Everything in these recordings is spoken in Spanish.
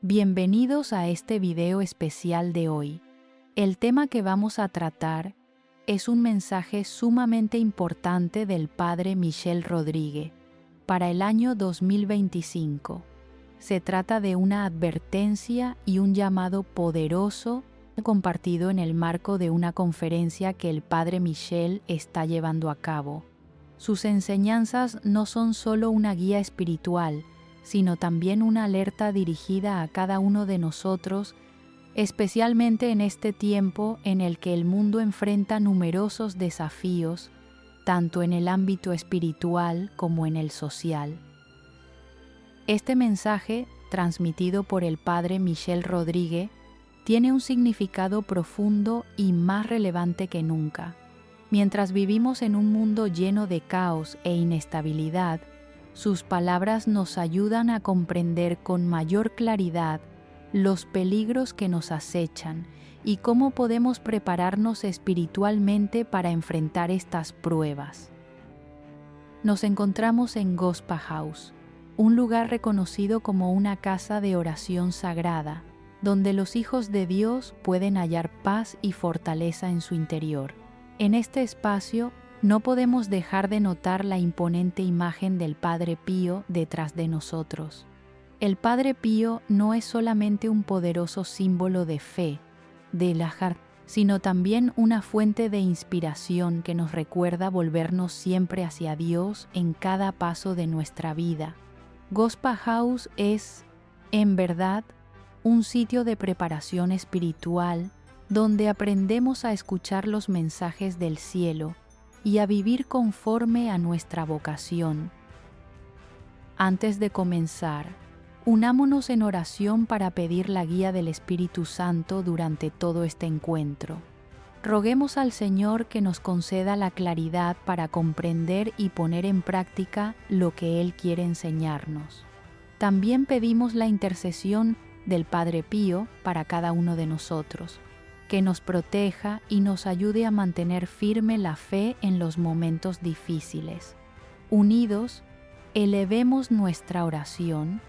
Bienvenidos a este video especial de hoy. El tema que vamos a tratar es un mensaje sumamente importante del Padre Michel Rodríguez para el año 2025. Se trata de una advertencia y un llamado poderoso compartido en el marco de una conferencia que el Padre Michel está llevando a cabo. Sus enseñanzas no son solo una guía espiritual, sino también una alerta dirigida a cada uno de nosotros, especialmente en este tiempo en el que el mundo enfrenta numerosos desafíos, tanto en el ámbito espiritual como en el social. Este mensaje, transmitido por el Padre Michel Rodríguez, tiene un significado profundo y más relevante que nunca. Mientras vivimos en un mundo lleno de caos e inestabilidad, sus palabras nos ayudan a comprender con mayor claridad los peligros que nos acechan y cómo podemos prepararnos espiritualmente para enfrentar estas pruebas. Nos encontramos en Gospel House, un lugar reconocido como una casa de oración sagrada, donde los hijos de Dios pueden hallar paz y fortaleza en su interior. En este espacio, no podemos dejar de notar la imponente imagen del Padre Pío detrás de nosotros. El Padre Pío no es solamente un poderoso símbolo de fe, de Lajar, sino también una fuente de inspiración que nos recuerda volvernos siempre hacia Dios en cada paso de nuestra vida. Gospel House es, en verdad, un sitio de preparación espiritual donde aprendemos a escuchar los mensajes del cielo y a vivir conforme a nuestra vocación. Antes de comenzar, unámonos en oración para pedir la guía del Espíritu Santo durante todo este encuentro. Roguemos al Señor que nos conceda la claridad para comprender y poner en práctica lo que Él quiere enseñarnos. También pedimos la intercesión del Padre Pío para cada uno de nosotros, que nos proteja y nos ayude a mantener firme la fe en los momentos difíciles. Unidos, elevemos nuestra oración.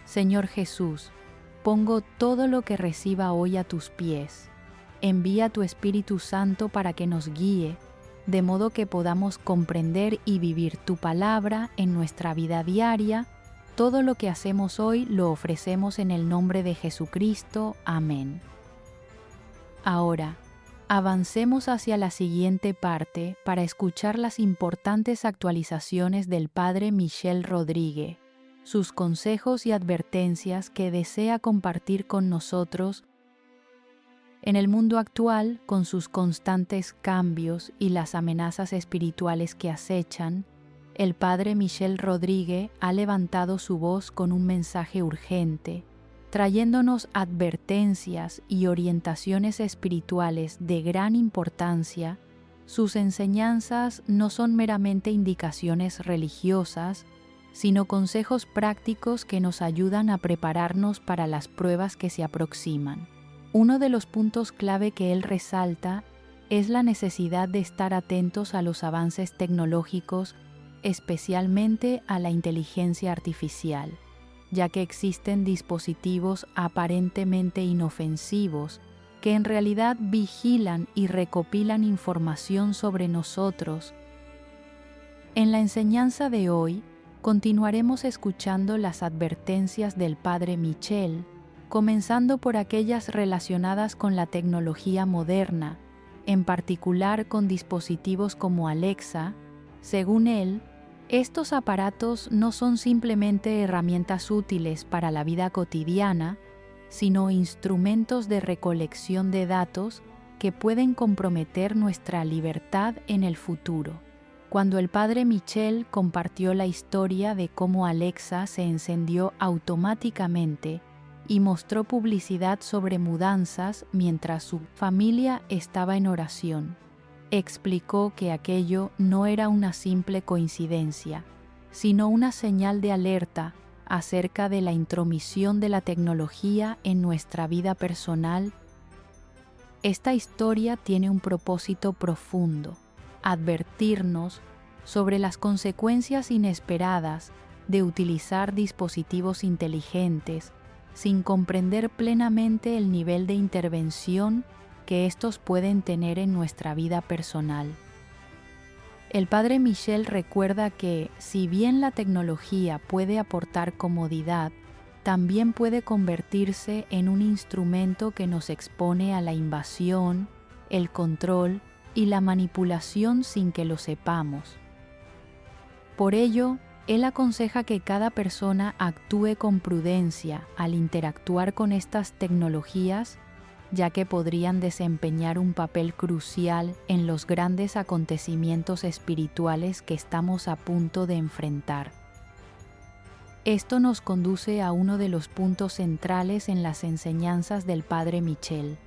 Señor Jesús, pongo todo lo que reciba hoy a tus pies. Envía tu Espíritu Santo para que nos guíe, de modo que podamos comprender y vivir tu palabra en nuestra vida diaria. Todo lo que hacemos hoy lo ofrecemos en el nombre de Jesucristo. Amén. Ahora, avancemos hacia la siguiente parte para escuchar las importantes actualizaciones del Padre Michel Rodríguez, sus consejos y advertencias que desea compartir con nosotros. En el mundo actual, con sus constantes cambios y las amenazas espirituales que acechan, el Padre Michel Rodríguez ha levantado su voz con un mensaje urgente, trayéndonos advertencias y orientaciones espirituales de gran importancia. Sus enseñanzas no son meramente indicaciones religiosas, sino consejos prácticos que nos ayudan a prepararnos para las pruebas que se aproximan. Uno de los puntos clave que él resalta es la necesidad de estar atentos a los avances tecnológicos, especialmente a la inteligencia artificial, ya que existen dispositivos aparentemente inofensivos que en realidad vigilan y recopilan información sobre nosotros. En la enseñanza de hoy, continuaremos escuchando las advertencias del Padre Michel, comenzando por aquellas relacionadas con la tecnología moderna, en particular con dispositivos como Alexa. Según él, estos aparatos no son simplemente herramientas útiles para la vida cotidiana, sino instrumentos de recolección de datos que pueden comprometer nuestra libertad en el futuro. Cuando el Padre Michel compartió la historia de cómo Alexa se encendió automáticamente y mostró publicidad sobre mudanzas mientras su familia estaba en oración, explicó que aquello no era una simple coincidencia, sino una señal de alerta acerca de la intromisión de la tecnología en nuestra vida personal. Esta historia tiene un propósito profundo: advertirnos sobre las consecuencias inesperadas de utilizar dispositivos inteligentes sin comprender plenamente el nivel de intervención que estos pueden tener en nuestra vida personal. El padre Michel recuerda que, si bien la tecnología puede aportar comodidad, también puede convertirse en un instrumento que nos expone a la invasión, el control y la manipulación sin que lo sepamos. Por ello, él aconseja que cada persona actúe con prudencia al interactuar con estas tecnologías, ya que podrían desempeñar un papel crucial en los grandes acontecimientos espirituales que estamos a punto de enfrentar. Esto nos conduce a uno de los puntos centrales en las enseñanzas del Padre Michel,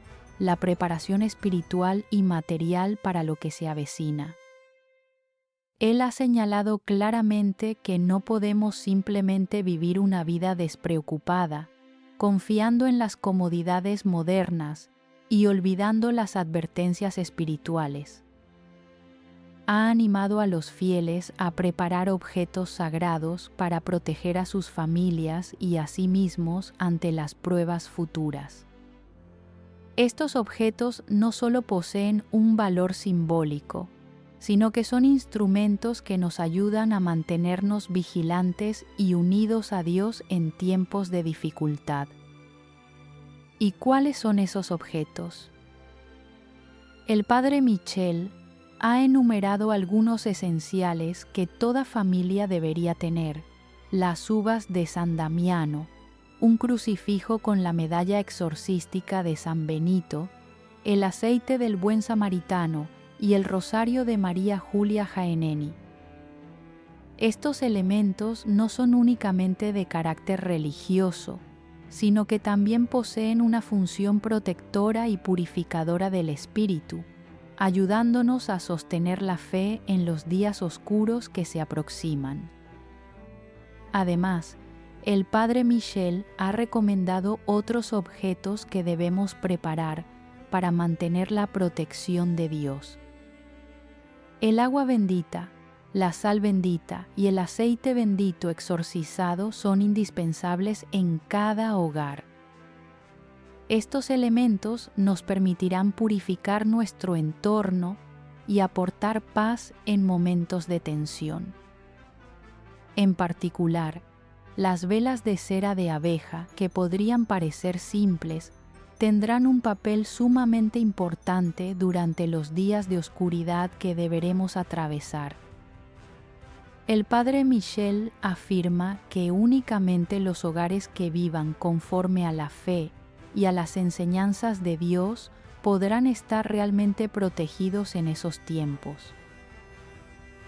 la preparación espiritual y material para lo que se avecina. Él ha señalado claramente que no podemos simplemente vivir una vida despreocupada, confiando en las comodidades modernas y olvidando las advertencias espirituales. Ha animado a los fieles a preparar objetos sagrados para proteger a sus familias y a sí mismos ante las pruebas futuras. Estos objetos no solo poseen un valor simbólico, sino que son instrumentos que nos ayudan a mantenernos vigilantes y unidos a Dios en tiempos de dificultad. ¿Y cuáles son esos objetos? El Padre Michel ha enumerado algunos esenciales que toda familia debería tener: las uvas de San Damiano, un crucifijo con la medalla exorcística de San Benito, el aceite del Buen Samaritano y el rosario de María Julia Jaeneni. Estos elementos no son únicamente de carácter religioso, sino que también poseen una función protectora y purificadora del espíritu, ayudándonos a sostener la fe en los días oscuros que se aproximan. Además, el Padre Michel ha recomendado otros objetos que debemos preparar para mantener la protección de Dios. El agua bendita, la sal bendita y el aceite bendito exorcizado son indispensables en cada hogar. Estos elementos nos permitirán purificar nuestro entorno y aportar paz en momentos de tensión. En particular, las velas de cera de abeja, que podrían parecer simples, tendrán un papel sumamente importante durante los días de oscuridad que deberemos atravesar. El Padre Michel afirma que únicamente los hogares que vivan conforme a la fe y a las enseñanzas de Dios podrán estar realmente protegidos en esos tiempos.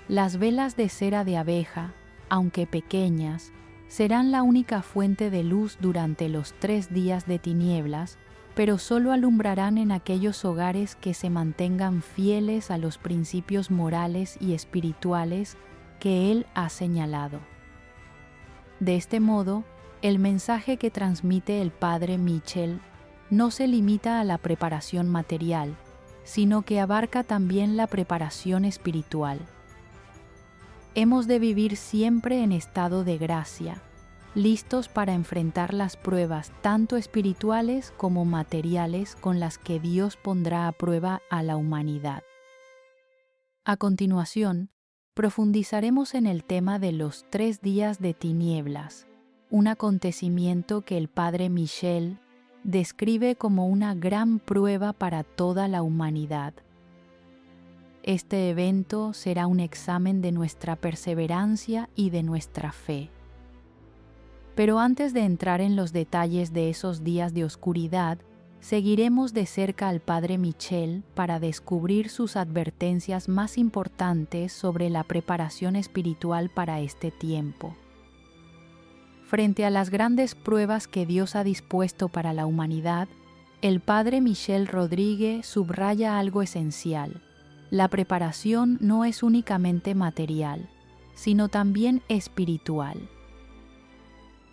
Las velas de cera de abeja, aunque pequeñas, serán la única fuente de luz durante los 3 días de tinieblas, pero solo alumbrarán en aquellos hogares que se mantengan fieles a los principios morales y espirituales que él ha señalado. De este modo, el mensaje que transmite el Padre Michel no se limita a la preparación material, sino que abarca también la preparación espiritual. Hemos de vivir siempre en estado de gracia, listos para enfrentar las pruebas tanto espirituales como materiales con las que Dios pondrá a prueba a la humanidad. A continuación, profundizaremos en el tema de los 3 días de tinieblas, un acontecimiento que el Padre Michel describe como una gran prueba para toda la humanidad. Este evento será un examen de nuestra perseverancia y de nuestra fe. Pero antes de entrar en los detalles de esos días de oscuridad, seguiremos de cerca al Padre Michel para descubrir sus advertencias más importantes sobre la preparación espiritual para este tiempo. Frente a las grandes pruebas que Dios ha dispuesto para la humanidad, el Padre Michel Rodríguez subraya algo esencial: la preparación no es únicamente material, sino también espiritual.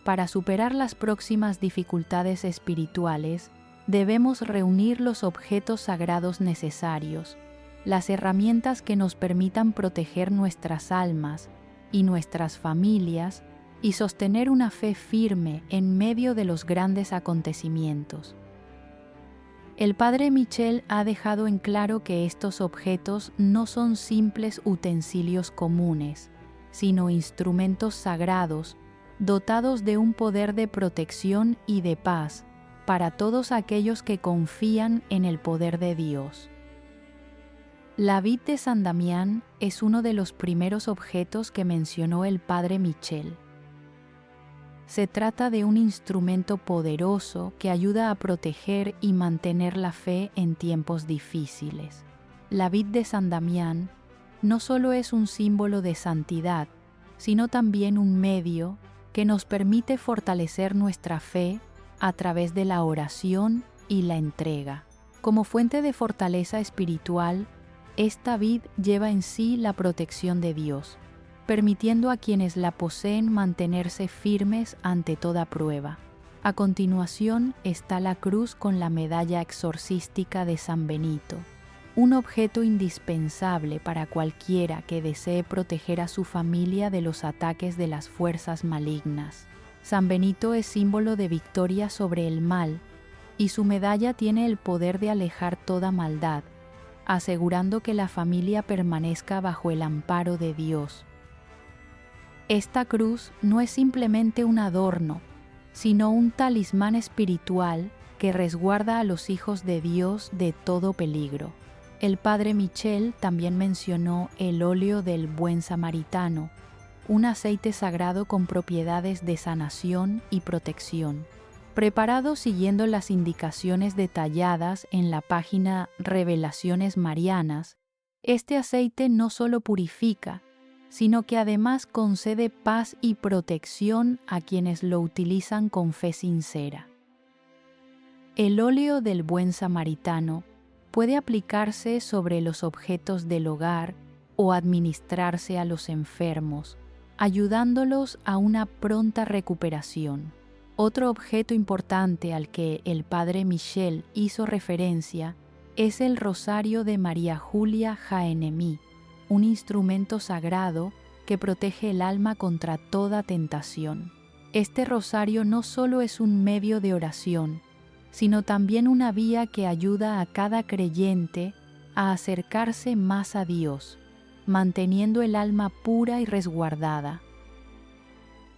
Para superar las próximas dificultades espirituales, debemos reunir los objetos sagrados necesarios, las herramientas que nos permitan proteger nuestras almas y nuestras familias y sostener una fe firme en medio de los grandes acontecimientos. El padre Michel ha dejado en claro que estos objetos no son simples utensilios comunes, sino instrumentos sagrados, dotados de un poder de protección y de paz para todos aquellos que confían en el poder de Dios. La vid de San Damián es uno de los primeros objetos que mencionó el padre Michel. Se trata de un instrumento poderoso que ayuda a proteger y mantener la fe en tiempos difíciles. La vid de San Damián no solo es un símbolo de santidad, sino también un medio que nos permite fortalecer nuestra fe a través de la oración y la entrega. Como fuente de fortaleza espiritual, esta vid lleva en sí la protección de Dios, permitiendo a quienes la poseen mantenerse firmes ante toda prueba. A continuación está la cruz con la medalla exorcística de San Benito, un objeto indispensable para cualquiera que desee proteger a su familia de los ataques de las fuerzas malignas. San Benito es símbolo de victoria sobre el mal, y su medalla tiene el poder de alejar toda maldad, asegurando que la familia permanezca bajo el amparo de Dios. Esta cruz no es simplemente un adorno, sino un talismán espiritual que resguarda a los hijos de Dios de todo peligro. El padre Michel también mencionó el óleo del buen samaritano, un aceite sagrado con propiedades de sanación y protección. Preparado siguiendo las indicaciones detalladas en la página Revelaciones Marianas, este aceite no solo purifica, sino que además concede paz y protección a quienes lo utilizan con fe sincera. El óleo del buen samaritano puede aplicarse sobre los objetos del hogar o administrarse a los enfermos, ayudándolos a una pronta recuperación. Otro objeto importante al que el padre Michel hizo referencia es el rosario de María Julia Jaenemí, un instrumento sagrado que protege el alma contra toda tentación. Este rosario no solo es un medio de oración, sino también una vía que ayuda a cada creyente a acercarse más a Dios, manteniendo el alma pura y resguardada.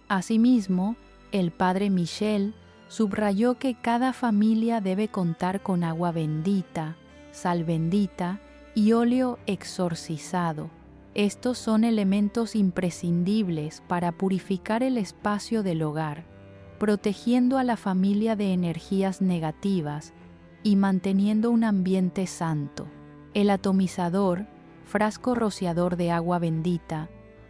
Asimismo, el padre Michel subrayó que cada familia debe contar con agua bendita, sal bendita y óleo exorcizado. Estos son elementos imprescindibles para purificar el espacio del hogar, protegiendo a la familia de energías negativas y manteniendo un ambiente santo. El atomizador, frasco rociador de agua bendita,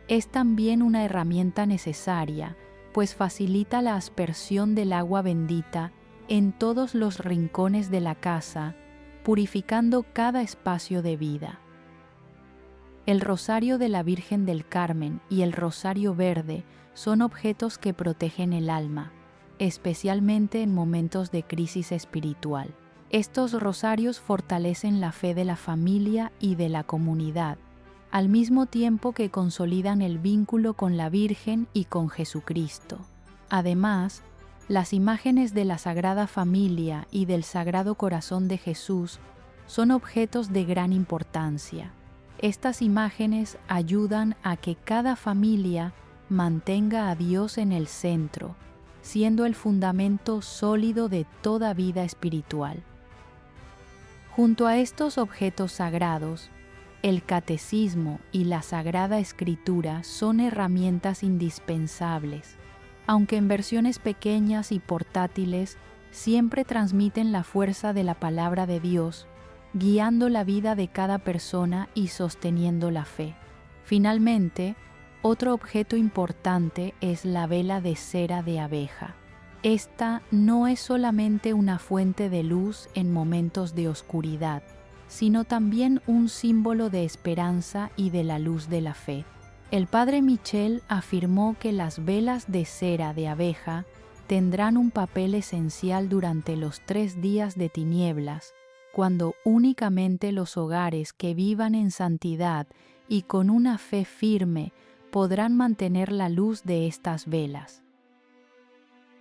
es también una herramienta necesaria, pues facilita la aspersión del agua bendita en todos los rincones de la casa, purificando cada espacio de vida. El rosario de la Virgen del Carmen y el rosario verde son objetos que protegen el alma, especialmente en momentos de crisis espiritual. Estos rosarios fortalecen la fe de la familia y de la comunidad, al mismo tiempo que consolidan el vínculo con la Virgen y con Jesucristo. Además, las imágenes de la Sagrada Familia y del Sagrado Corazón de Jesús son objetos de gran importancia. Estas imágenes ayudan a que cada familia mantenga a Dios en el centro, siendo el fundamento sólido de toda vida espiritual. Junto a estos objetos sagrados, el catecismo y la Sagrada Escritura son herramientas indispensables, aunque en versiones pequeñas y portátiles siempre transmiten la fuerza de la palabra de Dios, guiando la vida de cada persona y sosteniendo la fe. Finalmente, otro objeto importante es la vela de cera de abeja. Esta no es solamente una fuente de luz en momentos de oscuridad, sino también un símbolo de esperanza y de la luz de la fe. El padre Michel afirmó que las velas de cera de abeja tendrán un papel esencial durante los 3 días de tinieblas, cuando únicamente los hogares que vivan en santidad y con una fe firme podrán mantener la luz de estas velas.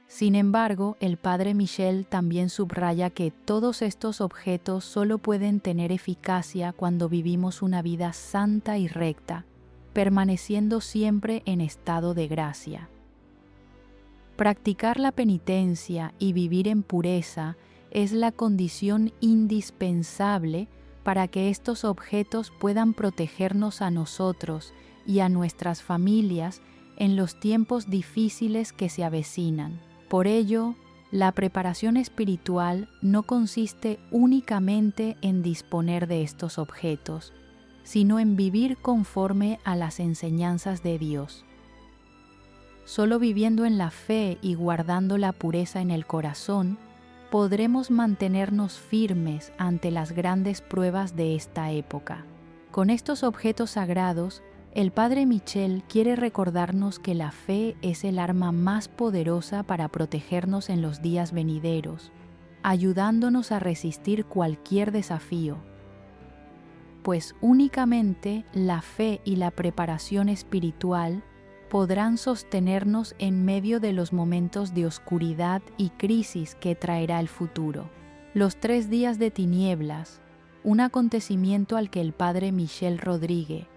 Sin embargo, el padre Michel también subraya que todos estos objetos solo pueden tener eficacia cuando vivimos una vida santa y recta, permaneciendo siempre en estado de gracia. Practicar la penitencia y vivir en pureza es la condición indispensable para que estos objetos puedan protegernos a nosotros y a nuestras familias en los tiempos difíciles que se avecinan. Por ello, la preparación espiritual no consiste únicamente en disponer de estos objetos, sino en vivir conforme a las enseñanzas de Dios. Solo viviendo en la fe y guardando la pureza en el corazón, podremos mantenernos firmes ante las grandes pruebas de esta época. Con estos objetos sagrados, el Padre Michel quiere recordarnos que la fe es el arma más poderosa para protegernos en los días venideros, ayudándonos a resistir cualquier desafío. Pues únicamente la fe y la preparación espiritual podrán sostenernos en medio de los momentos de oscuridad y crisis que traerá el futuro. Los 3 días de tinieblas, un acontecimiento al que el Padre Michel Rodríguez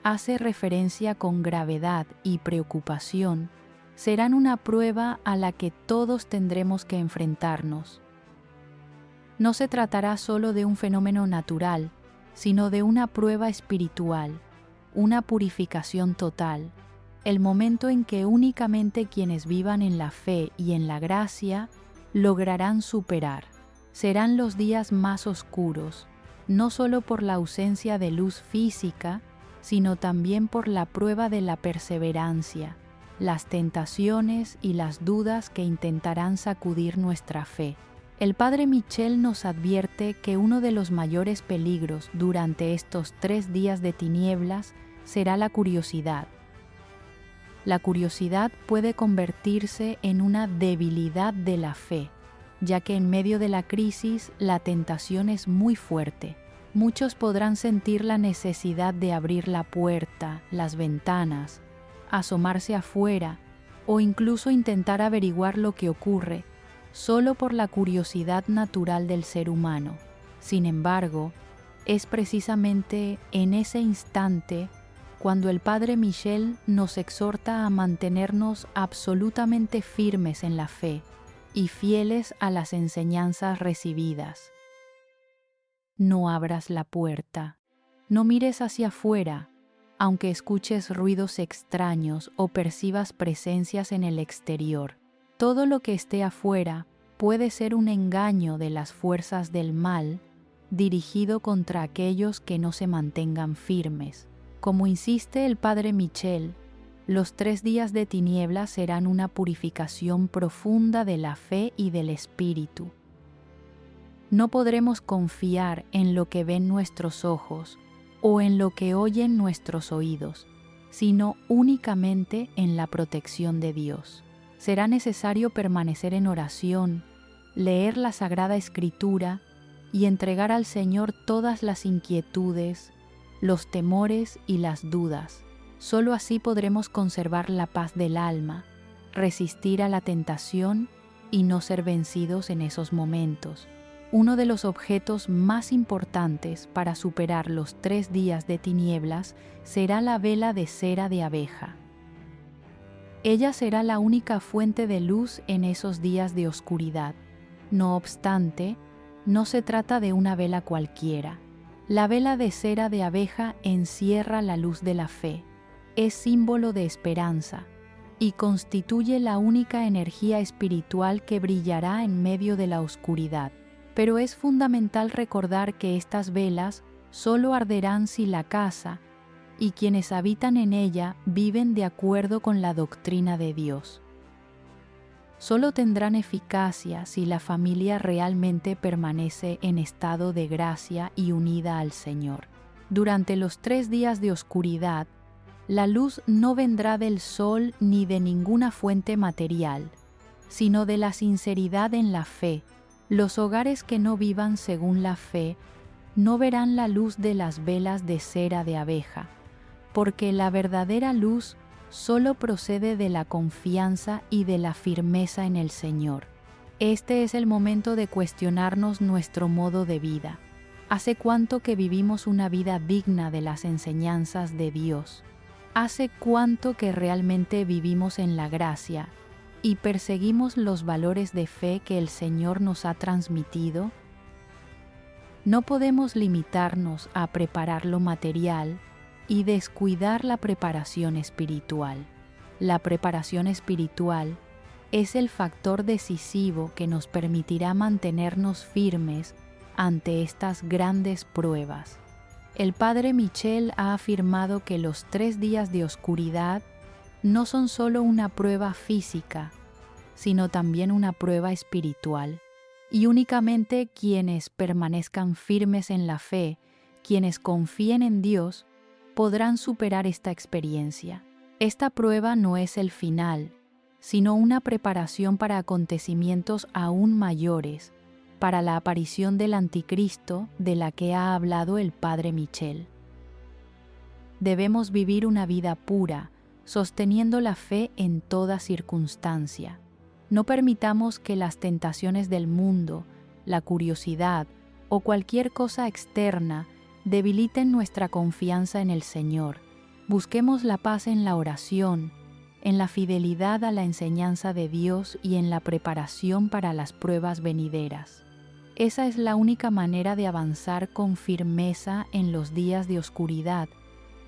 hace referencia con gravedad y preocupación, serán una prueba a la que todos tendremos que enfrentarnos. No se tratará solo de un fenómeno natural, sino de una prueba espiritual, una purificación total, el momento en que únicamente quienes vivan en la fe y en la gracia lograrán superar. Serán los días más oscuros, no solo por la ausencia de luz física, sino también por la prueba de la perseverancia, las tentaciones y las dudas que intentarán sacudir nuestra fe. El Padre Michel nos advierte que uno de los mayores peligros durante estos 3 días de tinieblas será la curiosidad. La curiosidad puede convertirse en una debilidad de la fe, ya que en medio de la crisis la tentación es muy fuerte. Muchos podrán sentir la necesidad de abrir la puerta, las ventanas, asomarse afuera o incluso intentar averiguar lo que ocurre, solo por la curiosidad natural del ser humano. Sin embargo, es precisamente en ese instante cuando el Padre Michel nos exhorta a mantenernos absolutamente firmes en la fe y fieles a las enseñanzas recibidas. No abras la puerta, no mires hacia afuera, aunque escuches ruidos extraños o percibas presencias en el exterior. Todo lo que esté afuera puede ser un engaño de las fuerzas del mal dirigido contra aquellos que no se mantengan firmes. Como insiste el Padre Michel, los 3 días de tinieblas serán una purificación profunda de la fe y del espíritu. No podremos confiar en lo que ven nuestros ojos o en lo que oyen nuestros oídos, sino únicamente en la protección de Dios. Será necesario permanecer en oración, leer la Sagrada Escritura y entregar al Señor todas las inquietudes, los temores y las dudas. Solo así podremos conservar la paz del alma, resistir a la tentación y no ser vencidos en esos momentos. Uno de los objetos más importantes para superar los 3 días de tinieblas será la vela de cera de abeja. Ella será la única fuente de luz en esos días de oscuridad. No obstante, no se trata de una vela cualquiera. La vela de cera de abeja encierra la luz de la fe, es símbolo de esperanza y constituye la única energía espiritual que brillará en medio de la oscuridad. Pero es fundamental recordar que estas velas solo arderán si la casa y quienes habitan en ella viven de acuerdo con la doctrina de Dios. Solo tendrán eficacia si la familia realmente permanece en estado de gracia y unida al Señor. Durante los 3 días de oscuridad, la luz no vendrá del sol ni de ninguna fuente material, sino de la sinceridad en la fe. Los hogares que no vivan según la fe no verán la luz de las velas de cera de abeja, porque la verdadera luz solo procede de la confianza y de la firmeza en el Señor. Este es el momento de cuestionarnos nuestro modo de vida. ¿Hace cuánto que vivimos una vida digna de las enseñanzas de Dios? ¿Hace cuánto que realmente vivimos en la gracia y perseguimos los valores de fe que el Señor nos ha transmitido? No podemos limitarnos a preparar lo material y descuidar la preparación espiritual. La preparación espiritual es el factor decisivo que nos permitirá mantenernos firmes ante estas grandes pruebas. El padre Michel ha afirmado que los 3 días de oscuridad no son solo una prueba física, sino también una prueba espiritual. Y únicamente quienes permanezcan firmes en la fe, quienes confíen en Dios, podrán superar esta experiencia. Esta prueba no es el final, sino una preparación para acontecimientos aún mayores, para la aparición del Anticristo de la que ha hablado el padre Michel. Debemos vivir una vida pura, sosteniendo la fe en toda circunstancia. No permitamos que las tentaciones del mundo, la curiosidad o cualquier cosa externa debiliten nuestra confianza en el Señor. Busquemos la paz en la oración, en la fidelidad a la enseñanza de Dios y en la preparación para las pruebas venideras. Esa es la única manera de avanzar con firmeza en los días de oscuridad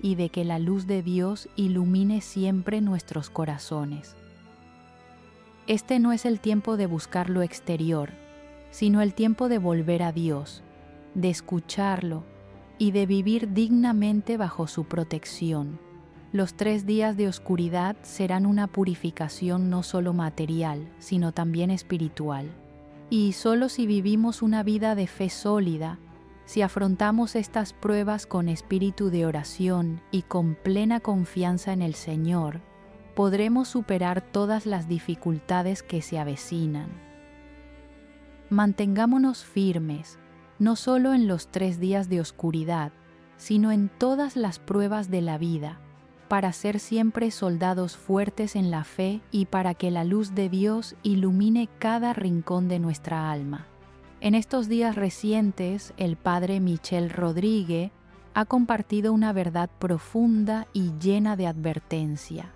y de que la luz de Dios ilumine siempre nuestros corazones. Este no es el tiempo de buscar lo exterior, sino el tiempo de volver a Dios, de escucharlo y de vivir dignamente bajo su protección. Los 3 días de oscuridad serán una purificación no solo material, sino también espiritual. Y solo si vivimos una vida de fe sólida, si afrontamos estas pruebas con espíritu de oración y con plena confianza en el Señor, podremos superar todas las dificultades que se avecinan. Mantengámonos firmes, no solo en los 3 días de oscuridad, sino en todas las pruebas de la vida, para ser siempre soldados fuertes en la fe y para que la luz de Dios ilumine cada rincón de nuestra alma. En estos días recientes, el padre Michel Rodríguez ha compartido una verdad profunda y llena de advertencia.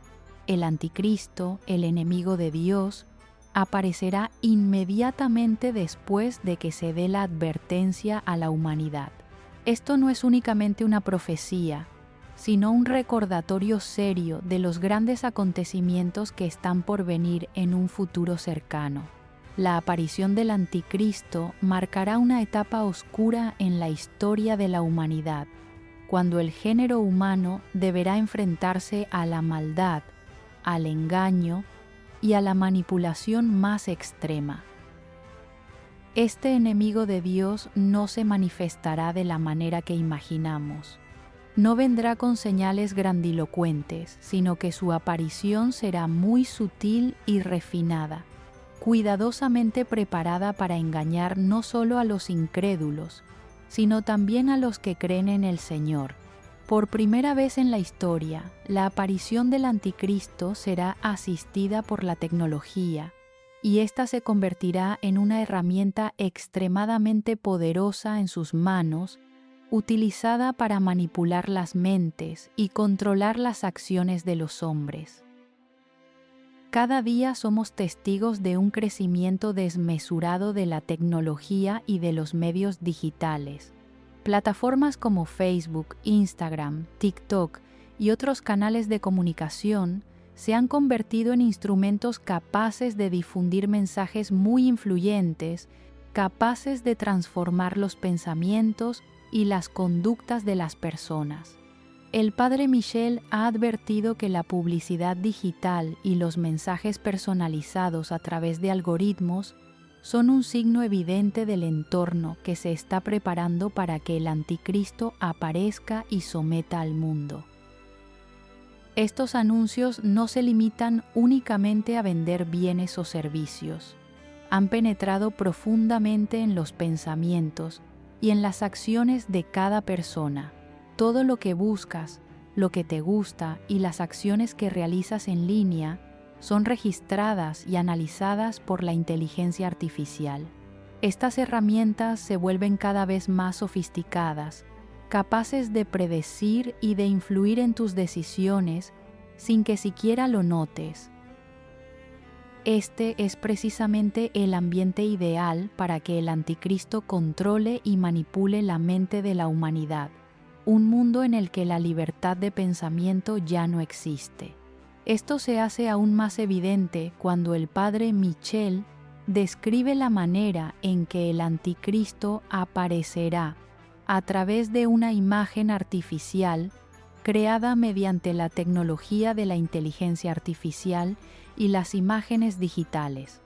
El Anticristo, el enemigo de Dios, aparecerá inmediatamente después de que se dé la advertencia a la humanidad. Esto no es únicamente una profecía, sino un recordatorio serio de los grandes acontecimientos que están por venir en un futuro cercano. La aparición del Anticristo marcará una etapa oscura en la historia de la humanidad, cuando el género humano deberá enfrentarse a la maldad, al engaño y a la manipulación más extrema. Este enemigo de Dios no se manifestará de la manera que imaginamos. No vendrá con señales grandilocuentes, sino que su aparición será muy sutil y refinada, cuidadosamente preparada para engañar no solo a los incrédulos, sino también a los que creen en el Señor. Por primera vez en la historia, la aparición del Anticristo será asistida por la tecnología, y ésta se convertirá en una herramienta extremadamente poderosa en sus manos, utilizada para manipular las mentes y controlar las acciones de los hombres. Cada día somos testigos de un crecimiento desmesurado de la tecnología y de los medios digitales. Plataformas como Facebook, Instagram, TikTok y otros canales de comunicación se han convertido en instrumentos capaces de difundir mensajes muy influyentes, capaces de transformar los pensamientos y las conductas de las personas. El padre Michel ha advertido que la publicidad digital y los mensajes personalizados a través de algoritmos son un signo evidente del entorno que se está preparando para que el Anticristo aparezca y someta al mundo. Estos anuncios no se limitan únicamente a vender bienes o servicios. Han penetrado profundamente en los pensamientos y en las acciones de cada persona. Todo lo que buscas, lo que te gusta y las acciones que realizas en línea son registradas y analizadas por la inteligencia artificial. Estas herramientas se vuelven cada vez más sofisticadas, capaces de predecir y de influir en tus decisiones sin que siquiera lo notes. Este es precisamente el ambiente ideal para que el anticristo controle y manipule la mente de la humanidad, un mundo en el que la libertad de pensamiento ya no existe. Esto se hace aún más evidente cuando el padre Michel describe la manera en que el anticristo aparecerá a través de una imagen artificial creada mediante la tecnología de la inteligencia artificial y las imágenes digitales.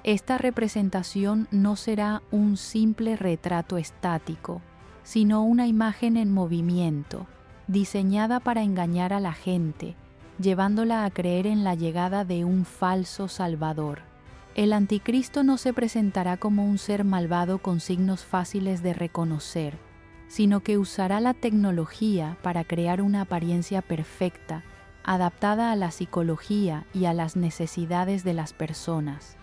Esta representación no será un simple retrato estático, sino una imagen en movimiento, diseñada para engañar a la gente, llevándola a creer en la llegada de un falso Salvador. El anticristo no se presentará como un ser malvado con signos fáciles de reconocer, sino que usará la tecnología para crear una apariencia perfecta, adaptada a la psicología y a las necesidades de las personas.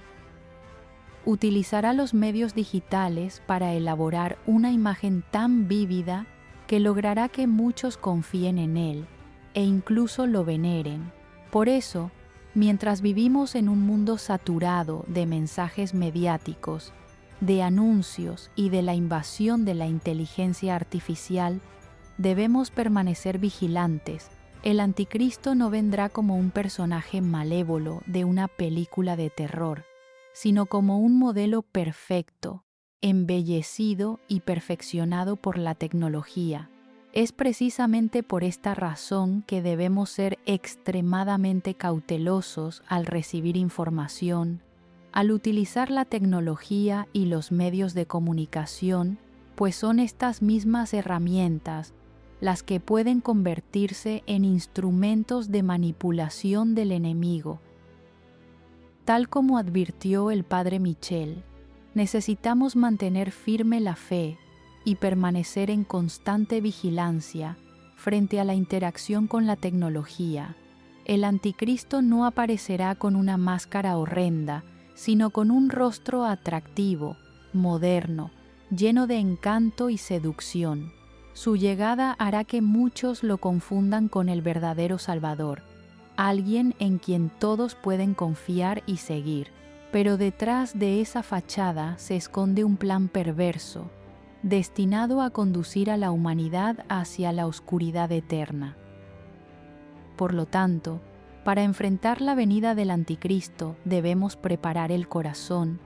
Utilizará los medios digitales para elaborar una imagen tan vívida que logrará que muchos confíen en él e incluso lo veneren. Por eso, mientras vivimos en un mundo saturado de mensajes mediáticos, de anuncios y de la invasión de la inteligencia artificial, debemos permanecer vigilantes. El anticristo no vendrá como un personaje malévolo de una película de terror, sino como un modelo perfecto, embellecido y perfeccionado por la tecnología. Es precisamente por esta razón que debemos ser extremadamente cautelosos al recibir información, al utilizar la tecnología y los medios de comunicación, pues son estas mismas herramientas las que pueden convertirse en instrumentos de manipulación del enemigo. Tal como advirtió el padre Michel, necesitamos mantener firme la fe y permanecer en constante vigilancia frente a la interacción con la tecnología. El anticristo no aparecerá con una máscara horrenda, sino con un rostro atractivo, moderno, lleno de encanto y seducción. Su llegada hará que muchos lo confundan con el verdadero Salvador, alguien en quien todos pueden confiar y seguir. Pero detrás de esa fachada se esconde un plan perverso, destinado a conducir a la humanidad hacia la oscuridad eterna. Por lo tanto, para enfrentar la venida del anticristo debemos preparar el corazón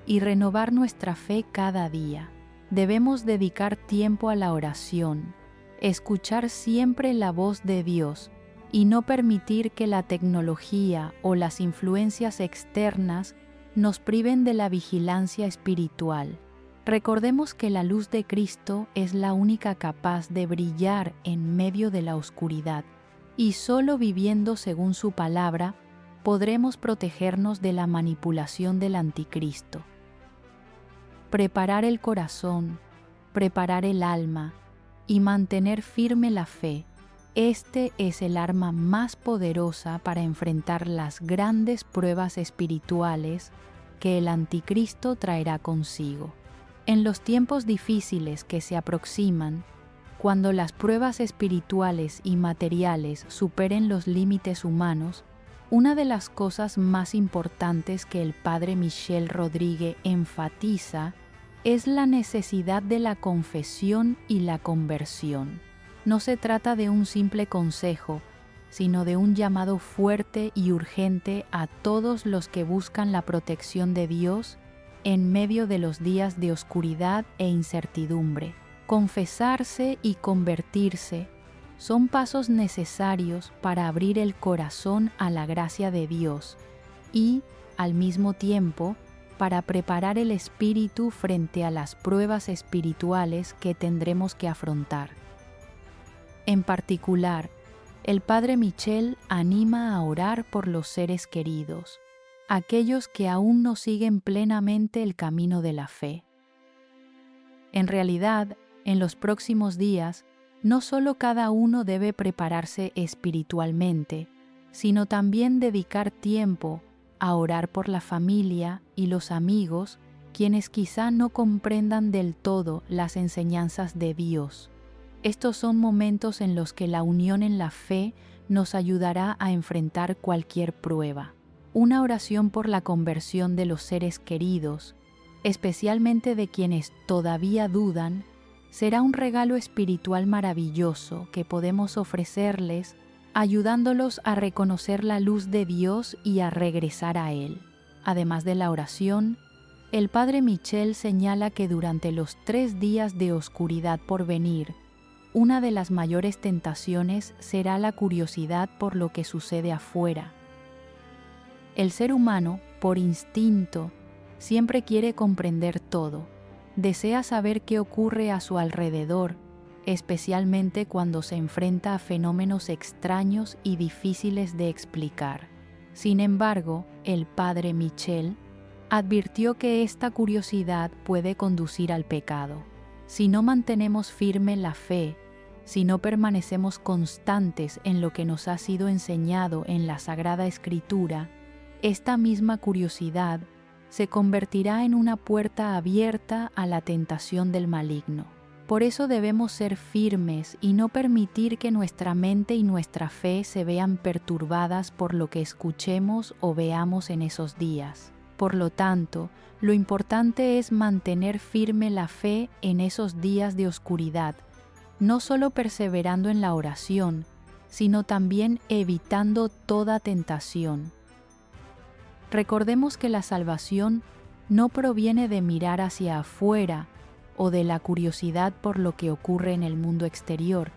y renovar nuestra fe cada día. Debemos dedicar tiempo a la oración, escuchar siempre la voz de Dios y no permitir que la tecnología o las influencias externas nos priven de la vigilancia espiritual. Recordemos que la luz de Cristo es la única capaz de brillar en medio de la oscuridad, y solo viviendo según su palabra podremos protegernos de la manipulación del anticristo. Preparar el corazón, preparar el alma y mantener firme la fe, este es el arma más poderosa para enfrentar las grandes pruebas espirituales que el anticristo traerá consigo. En los tiempos difíciles que se aproximan, cuando las pruebas espirituales y materiales superen los límites humanos, una de las cosas más importantes que el padre Michel Rodríguez enfatiza es la necesidad de la confesión y la conversión. No se trata de un simple consejo, sino de un llamado fuerte y urgente a todos los que buscan la protección de Dios en medio de los días de oscuridad e incertidumbre. Confesarse y convertirse son pasos necesarios para abrir el corazón a la gracia de Dios y, al mismo tiempo, para preparar el espíritu frente a las pruebas espirituales que tendremos que afrontar. En particular, el padre Michel anima a orar por los seres queridos, aquellos que aún no siguen plenamente el camino de la fe. En realidad, en los próximos días, No solo cada uno debe prepararse espiritualmente, sino también dedicar tiempo a orar por la familia y los amigos, quienes quizá no comprendan del todo las enseñanzas de Dios. Estos son momentos en los que la unión en la fe nos ayudará a enfrentar cualquier prueba. Una oración por la conversión de los seres queridos, especialmente de quienes todavía dudan, será un regalo espiritual maravilloso que podemos ofrecerles, ayudándolos a reconocer la luz de Dios y a regresar a Él. Además de la oración, el Padre Michel señala que durante los 3 días de oscuridad por venir, una de las mayores tentaciones será la curiosidad por lo que sucede afuera. El ser humano, por instinto, siempre quiere comprender todo. Desea saber qué ocurre a su alrededor, especialmente cuando se enfrenta a fenómenos extraños y difíciles de explicar. Sin embargo, el Padre Michel advirtió que esta curiosidad puede conducir al pecado. Si no mantenemos firme la fe, si no permanecemos constantes en lo que nos ha sido enseñado en la Sagrada Escritura, esta misma curiosidad se convertirá en una puerta abierta a la tentación del maligno. Por eso debemos ser firmes y no permitir que nuestra mente y nuestra fe se vean perturbadas por lo que escuchemos o veamos en esos días. Por lo tanto, lo importante es mantener firme la fe en esos días de oscuridad, no solo perseverando en la oración, sino también evitando toda tentación. Recordemos que la salvación no proviene de mirar hacia afuera o de la curiosidad por lo que ocurre en el mundo exterior,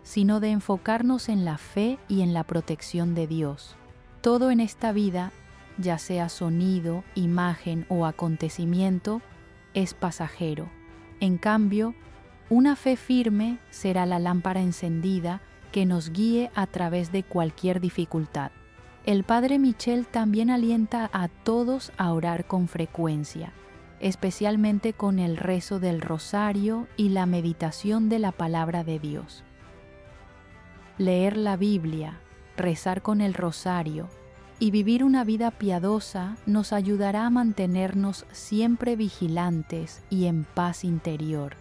sino de enfocarnos en la fe y en la protección de Dios. Todo en esta vida, ya sea sonido, imagen o acontecimiento, es pasajero. En cambio, una fe firme será la lámpara encendida que nos guíe a través de cualquier dificultad. El Padre Michel también alienta a todos a orar con frecuencia, especialmente con el rezo del rosario y la meditación de la palabra de Dios. Leer la Biblia, rezar con el rosario y vivir una vida piadosa nos ayudará a mantenernos siempre vigilantes y en paz interior.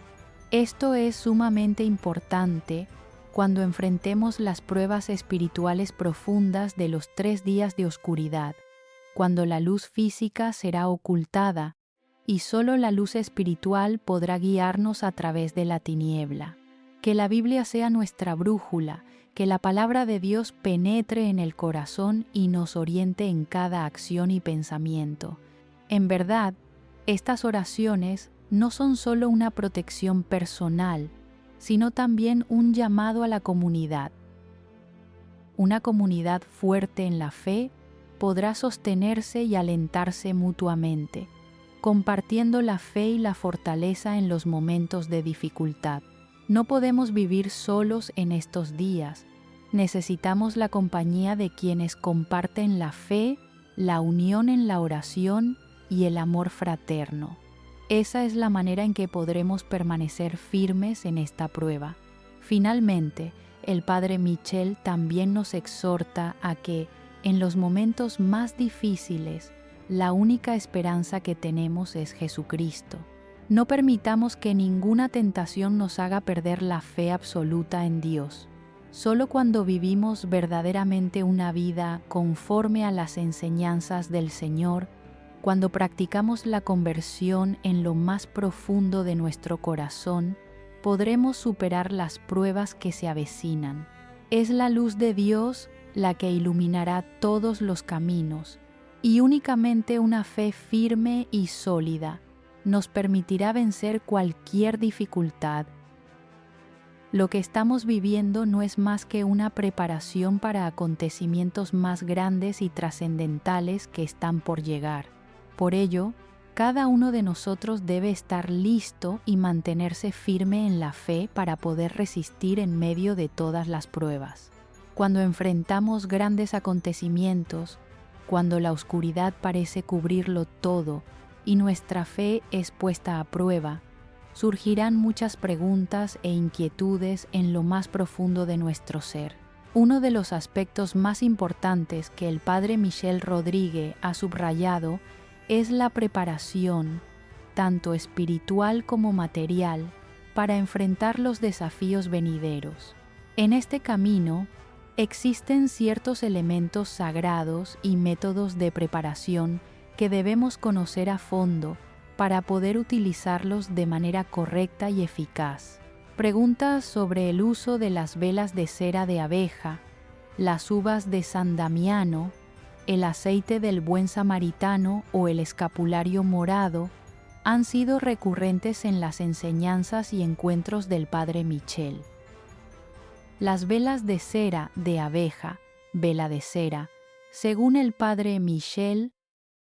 Esto es sumamente importante cuando enfrentemos las pruebas espirituales profundas de los 3 días de oscuridad, cuando la luz física será ocultada y solo la luz espiritual podrá guiarnos a través de la tiniebla. Que la Biblia sea nuestra brújula, que la palabra de Dios penetre en el corazón y nos oriente en cada acción y pensamiento. En verdad, estas oraciones no son solo una protección personal, sino también un llamado a la comunidad. Una comunidad fuerte en la fe podrá sostenerse y alentarse mutuamente, compartiendo la fe y la fortaleza en los momentos de dificultad. No podemos vivir solos en estos días. Necesitamos la compañía de quienes comparten la fe, la unión en la oración y el amor fraterno. Esa es la manera en que podremos permanecer firmes en esta prueba. Finalmente, el Padre Michel también nos exhorta a que, en los momentos más difíciles, la única esperanza que tenemos es Jesucristo. No permitamos que ninguna tentación nos haga perder la fe absoluta en Dios. Solo cuando vivimos verdaderamente una vida conforme a las enseñanzas del Señor, cuando practicamos la conversión en lo más profundo de nuestro corazón, podremos superar las pruebas que se avecinan. Es la luz de Dios la que iluminará todos los caminos, y únicamente una fe firme y sólida nos permitirá vencer cualquier dificultad. Lo que estamos viviendo no es más que una preparación para acontecimientos más grandes y trascendentales que están por llegar. Por ello, cada uno de nosotros debe estar listo y mantenerse firme en la fe para poder resistir en medio de todas las pruebas. Cuando enfrentamos grandes acontecimientos, cuando la oscuridad parece cubrirlo todo y nuestra fe es puesta a prueba, surgirán muchas preguntas e inquietudes en lo más profundo de nuestro ser. Uno de los aspectos más importantes que el Padre Michel Rodríguez ha subrayado es la preparación, tanto espiritual como material, para enfrentar los desafíos venideros. En este camino, existen ciertos elementos sagrados y métodos de preparación que debemos conocer a fondo para poder utilizarlos de manera correcta y eficaz. Preguntas sobre el uso de las velas de cera de abeja, las uvas de San Damiano, el aceite del buen samaritano o el escapulario morado han sido recurrentes en las enseñanzas y encuentros del Padre Michel. Las velas de cera de abeja, vela de cera, según el Padre Michel,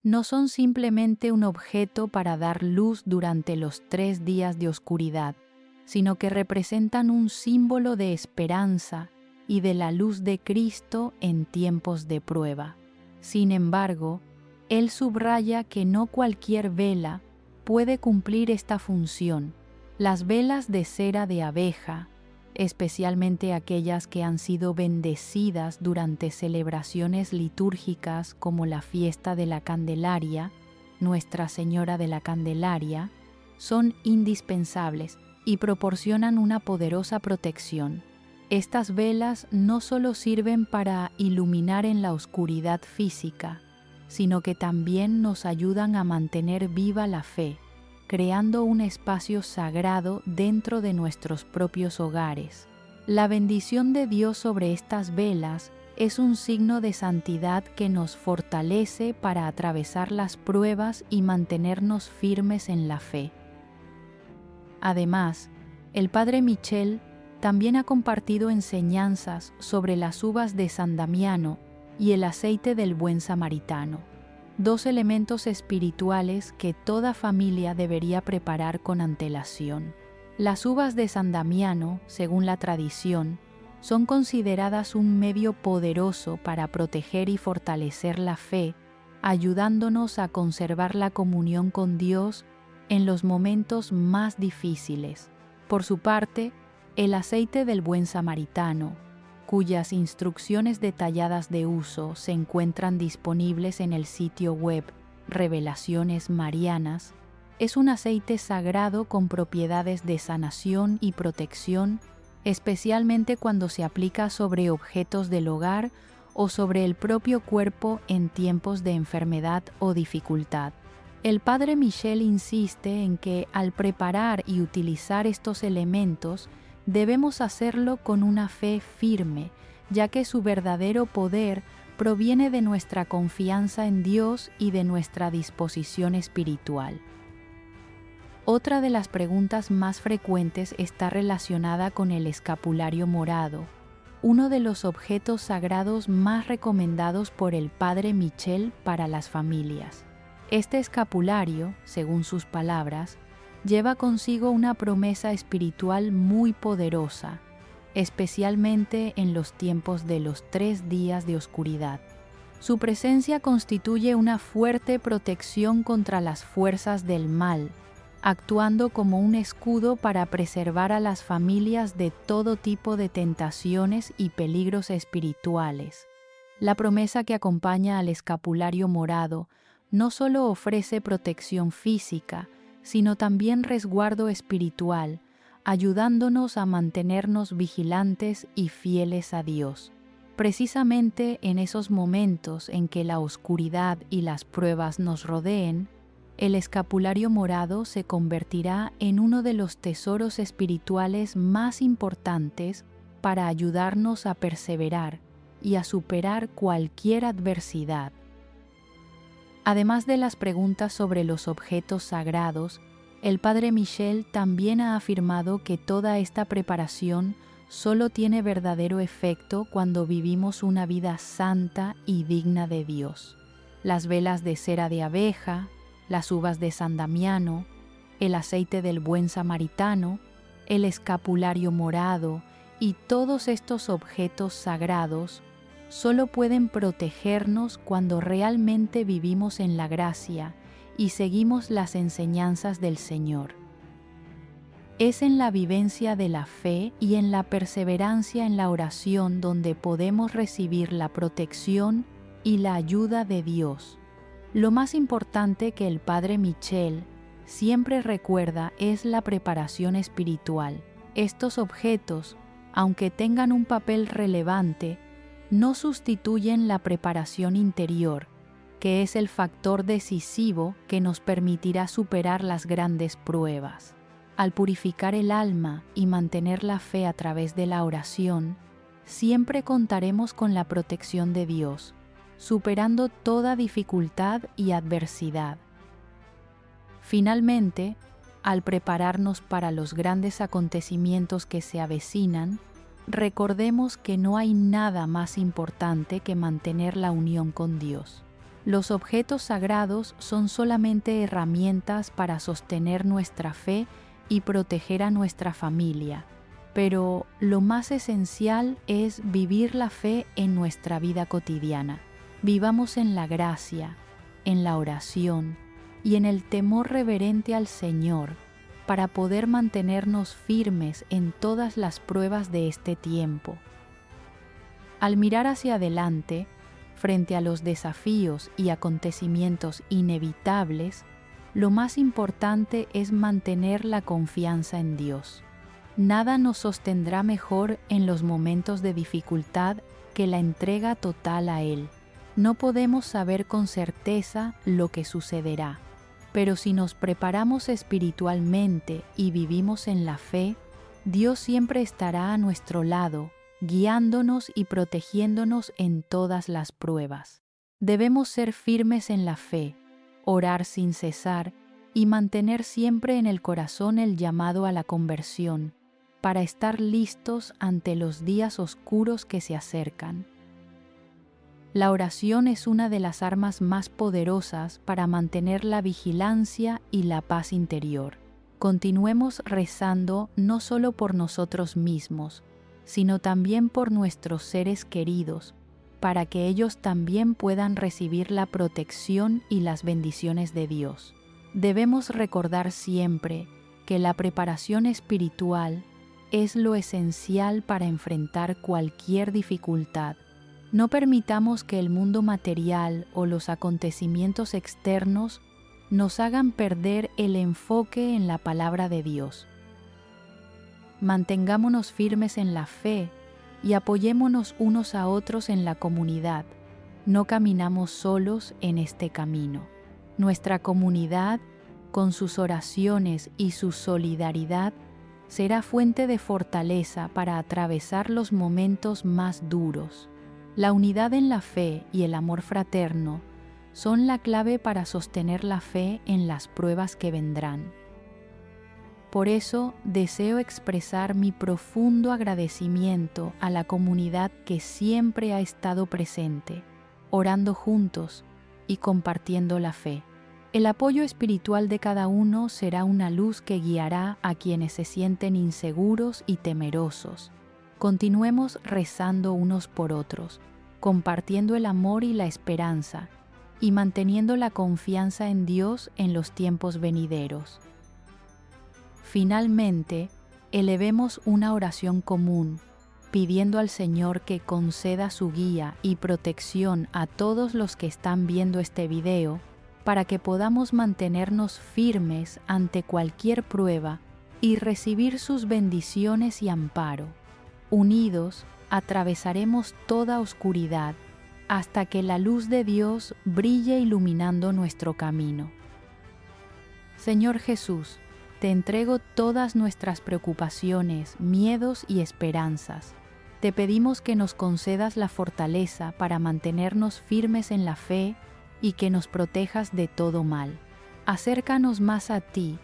no son simplemente un objeto para dar luz durante los 3 días de oscuridad, sino que representan un símbolo de esperanza y de la luz de Cristo en tiempos de prueba. Sin embargo, él subraya que no cualquier vela puede cumplir esta función. Las velas de cera de abeja, especialmente aquellas que han sido bendecidas durante celebraciones litúrgicas como la fiesta de la Candelaria, Nuestra Señora de la Candelaria, son indispensables y proporcionan una poderosa protección. Estas velas no solo sirven para iluminar en la oscuridad física, sino que también nos ayudan a mantener viva la fe, creando un espacio sagrado dentro de nuestros propios hogares. La bendición de Dios sobre estas velas es un signo de santidad que nos fortalece para atravesar las pruebas y mantenernos firmes en la fe. Además, el Padre Michel también ha compartido enseñanzas sobre las uvas de San Damiano y el aceite del buen samaritano, 2 elementos espirituales que toda familia debería preparar con antelación. Las uvas de San Damiano, según la tradición, son consideradas un medio poderoso para proteger y fortalecer la fe, ayudándonos a conservar la comunión con Dios en los momentos más difíciles. Por su parte, el aceite del buen samaritano, cuyas instrucciones detalladas de uso se encuentran disponibles en el sitio web Revelaciones Marianas, es un aceite sagrado con propiedades de sanación y protección, especialmente cuando se aplica sobre objetos del hogar o sobre el propio cuerpo en tiempos de enfermedad o dificultad. El Padre Michel insiste en que al preparar y utilizar estos elementos, debemos hacerlo con una fe firme, ya que su verdadero poder proviene de nuestra confianza en Dios y de nuestra disposición espiritual. Otra de las preguntas más frecuentes está relacionada con el escapulario morado, uno de los objetos sagrados más recomendados por el Padre Michel para las familias. Este escapulario, según sus palabras, lleva consigo una promesa espiritual muy poderosa, especialmente en los tiempos de los 3 días de oscuridad. Su presencia constituye una fuerte protección contra las fuerzas del mal, actuando como un escudo para preservar a las familias de todo tipo de tentaciones y peligros espirituales. La promesa que acompaña al escapulario morado no solo ofrece protección física, sino también resguardo espiritual, ayudándonos a mantenernos vigilantes y fieles a Dios. Precisamente en esos momentos en que la oscuridad y las pruebas nos rodeen, el escapulario morado se convertirá en uno de los tesoros espirituales más importantes para ayudarnos a perseverar y a superar cualquier adversidad. Además de las preguntas sobre los objetos sagrados, el Padre Michel también ha afirmado que toda esta preparación solo tiene verdadero efecto cuando vivimos una vida santa y digna de Dios. Las velas de cera de abeja, las uvas de San Damiano, el aceite del buen samaritano, el escapulario morado y todos estos objetos sagrados solo pueden protegernos cuando realmente vivimos en la gracia y seguimos las enseñanzas del Señor. Es en la vivencia de la fe y en la perseverancia en la oración donde podemos recibir la protección y la ayuda de Dios. Lo más importante que el Padre Michel siempre recuerda es la preparación espiritual. Estos objetos, aunque tengan un papel relevante, no sustituyen la preparación interior, que es el factor decisivo que nos permitirá superar las grandes pruebas. Al purificar el alma y mantener la fe a través de la oración, siempre contaremos con la protección de Dios, superando toda dificultad y adversidad. Finalmente, al prepararnos para los grandes acontecimientos que se avecinan, recordemos que no hay nada más importante que mantener la unión con Dios. Los objetos sagrados son solamente herramientas para sostener nuestra fe y proteger a nuestra familia, pero lo más esencial es vivir la fe en nuestra vida cotidiana. Vivamos en la gracia, en la oración y en el temor reverente al Señor para poder mantenernos firmes en todas las pruebas de este tiempo. Al mirar hacia adelante, frente a los desafíos y acontecimientos inevitables, lo más importante es mantener la confianza en Dios. Nada nos sostendrá mejor en los momentos de dificultad que la entrega total a Él. No podemos saber con certeza lo que sucederá, pero si nos preparamos espiritualmente y vivimos en la fe, Dios siempre estará a nuestro lado, guiándonos y protegiéndonos en todas las pruebas. Debemos ser firmes en la fe, orar sin cesar y mantener siempre en el corazón el llamado a la conversión, para estar listos ante los días oscuros que se acercan. La oración es una de las armas más poderosas para mantener la vigilancia y la paz interior. Continuemos rezando no solo por nosotros mismos, sino también por nuestros seres queridos, para que ellos también puedan recibir la protección y las bendiciones de Dios. Debemos recordar siempre que la preparación espiritual es lo esencial para enfrentar cualquier dificultad. No permitamos que el mundo material o los acontecimientos externos nos hagan perder el enfoque en la palabra de Dios. Mantengámonos firmes en la fe y apoyémonos unos a otros en la comunidad. No caminamos solos en este camino. Nuestra comunidad, con sus oraciones y su solidaridad, será fuente de fortaleza para atravesar los momentos más duros. La unidad en la fe y el amor fraterno son la clave para sostener la fe en las pruebas que vendrán. Por eso deseo expresar mi profundo agradecimiento a la comunidad que siempre ha estado presente, orando juntos y compartiendo la fe. El apoyo espiritual de cada uno será una luz que guiará a quienes se sienten inseguros y temerosos. Continuemos rezando unos por otros, compartiendo el amor y la esperanza, y manteniendo la confianza en Dios en los tiempos venideros. Finalmente, elevemos una oración común, pidiendo al Señor que conceda su guía y protección a todos los que están viendo este video, para que podamos mantenernos firmes ante cualquier prueba y recibir sus bendiciones y amparo. Unidos, atravesaremos toda oscuridad hasta que la luz de Dios brille iluminando nuestro camino. Señor Jesús, te entrego todas nuestras preocupaciones, miedos y esperanzas. Te pedimos que nos concedas la fortaleza para mantenernos firmes en la fe y que nos protejas de todo mal. Acércanos más a ti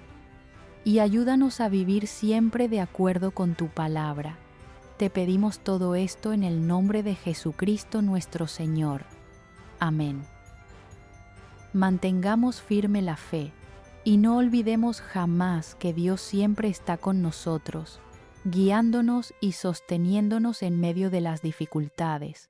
y ayúdanos a vivir siempre de acuerdo con tu palabra. Te pedimos todo esto en el nombre de Jesucristo nuestro Señor. Amén. Mantengamos firme la fe y no olvidemos jamás que Dios siempre está con nosotros, guiándonos y sosteniéndonos en medio de las dificultades.